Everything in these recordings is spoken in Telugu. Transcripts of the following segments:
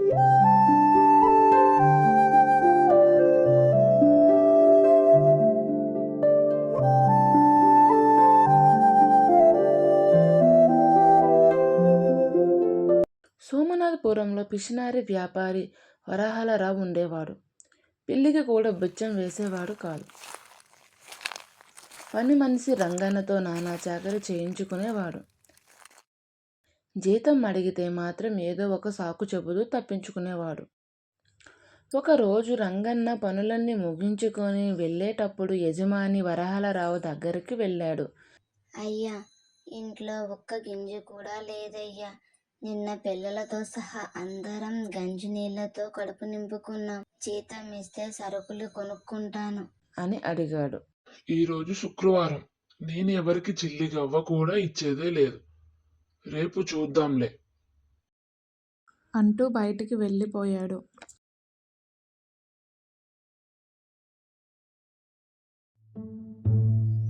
సోమనాథపురంలో పిసినారి వ్యాపారి వరహాలరావు ఉండేవాడు. పిల్లికి కూడా బిచ్చం వేసేవాడు కాదు. పని మనిషి రంగన్నతో నానా చాకరీ చేయించుకునేవాడు. జీతం అడిగితే మాత్రం ఏదో ఒక సాకు చెబుతూ తప్పించుకునేవాడు. ఒకరోజు రంగన్న పనులన్నీ ముగించుకొని వెళ్ళేటప్పుడు యజమాని వరహాలరావు దగ్గరికి వెళ్ళాడు. అయ్యా, ఇంట్లో ఒక్క గింజ కూడా లేదయ్యా. నిన్న పిల్లలతో సహా అందరం గంజి నీళ్లతో కడుపు నింపుకున్నాం. జీతం ఇస్తే సరుకులు కొనుక్కుంటాను అని అడిగాడు. ఈరోజు శుక్రవారం, నేను ఎవరికి చిల్లి గవ్వ కూడా ఇచ్చేదే లేదు. రేపు చూద్దాంలే అంటూ బయటికి వెళ్ళిపోయాడు.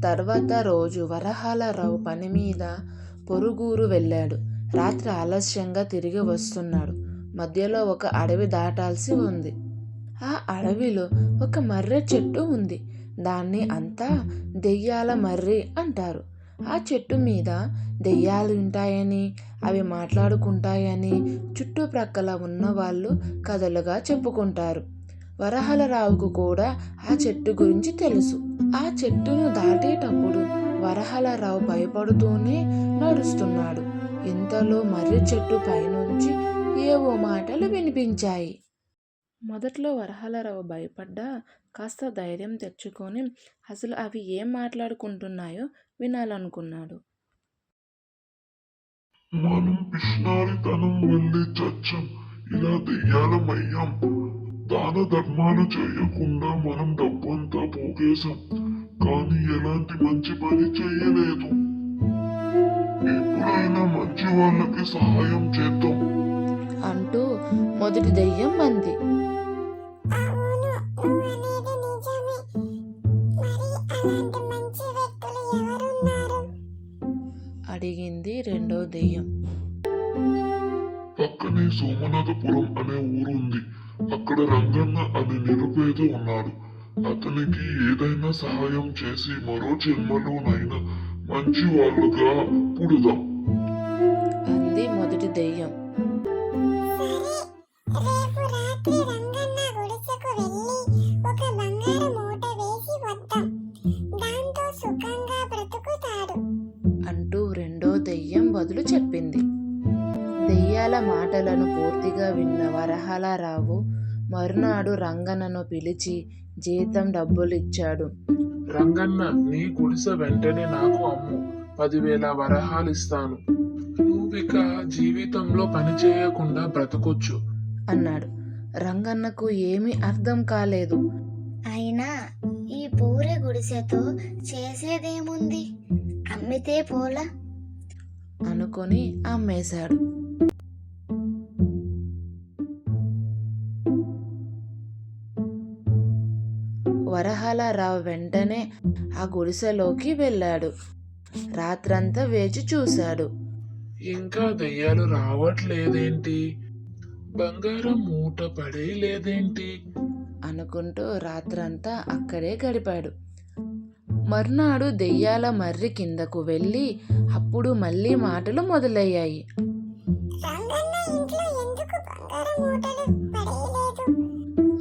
తర్వాత రోజు వరహాలరావు పని మీద పొరుగురు వెళ్ళాడు. రాత్రి ఆలస్యంగా తిరిగి వస్తున్నాడు. మధ్యలో ఒక అడవి దాటాల్సి ఉంది. ఆ అడవిలో ఒక మర్రి చెట్టు ఉంది. దాన్ని అంతా దెయ్యాల మర్రి అంటారు. ఆ చెట్టు మీద దెయ్యాలు ఉంటాయని, అవి మాట్లాడుకుంటాయని చుట్టుప్రక్కల ఉన్న వాళ్ళు కథలుగా చెప్పుకుంటారు. వరహాలరావుకు కూడా ఆ చెట్టు గురించి తెలుసు. ఆ చెట్టును దాటేటప్పుడు వరహాలరావు భయపడుతూనే నడుస్తున్నాడు. ఇంతలో మర్రి చెట్టు పైనుంచి ఏవో మాటలు వినిపించాయి. మొదట్లో వరహాలరావు భయపడ్డా కాస్త ధైర్యం తెచ్చుకొని అసలు అవి ఏం మాట్లాడుకుంటున్నాయో వినాలనుకున్నాడు. మనం పిష్నారితనం వల్లే చచ్చాం, ఇలా దెయ్యాలమయ్యాం. దాన ధర్మాలు చేయకుండా మనం డబ్బంతా పోగేశాం, కానీ ఎలాంటి మంచి పని చేయలేదు. ఎప్పుడైనా మంచి వాళ్ళకి సహాయం చేద్దాం అంటూ మొదటి దెయ్యం అంది. అడిగింది రెండో దెయ్యం. పక్కనే సోమనాథపురం అనే ఊరుంది. అక్కడ రంగన్న అనే నిరుపేద ఉన్నాడు. అతనికి ఏదైనా సహాయం చేసి మరో జన్మలోనైనా మంచి వాళ్ళుగా పుడుదాం అంది మొదటి దెయ్యం. అంటూ రెండో దెయ్యం బదులు చెప్పింది. దెయ్యాల మాటలను పూర్తిగా విన్న వరహాలరావు మరునాడు రంగన్నను పిలిచి జీతం డబ్బులిచ్చాడు. రంగన్న, నీ గుడిసె వెంటనే నాకు అమ్ము. 10,000 వరహాలిస్తాను. నువ్విక జీవితంలో పని చేయకుండా బ్రతకొచ్చు అన్నాడు. రంగన్నకు ఏమీ అర్థం కాలేదు. అయినా ఈ పూరి గుడిసెతో చేసేదేముంది, అమ్మితే పోలా అనుకొని అమ్మేశాడు. వరహాలరావు వెంటనే ఆ గుడిసెలోకి వెళ్ళాడు. రాత్రంతా వేచి చూశాడు. ఇంకా దెయ్యాలు రావట్లేదేంటి, బంగారం మూట పడేలేదేంటి అనుకుంటూ రాత్రంతా అక్కడే గడిపాడు. మర్నాడు దెయ్యాల మర్రి కిందకు వెళ్ళి అప్పుడు మళ్ళీ మాటలు మొదలయ్యాయి.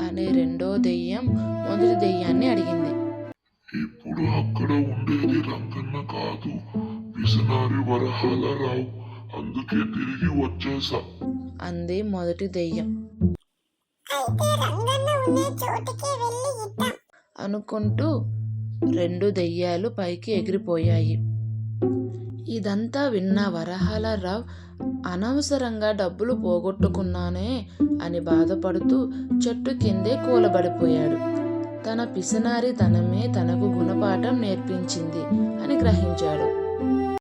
అని రెండో దెయ్యం మొదటి దెయ్యాన్ని అడిగింది. ఇప్పుడు అక్కడ ఉండేది రంగన్న కాదు, పిసినారి వరహాలరావు. అందుకే తిరిగి వచ్చేసా అంది మొదటి దెయ్యం. అనుకుంటూ రెండు దెయ్యాలు పైకి ఎగిరిపోయాయి. ఇదంతా విన్న వరహాలరావు అనవసరంగా డబ్బులు పోగొట్టుకున్నానే అని బాధపడుతూ చెట్టు కిందే కూలబడిపోయాడు. తన పిసినారితనమే తనకు గుణపాఠం నేర్పించింది అని గ్రహించాడు.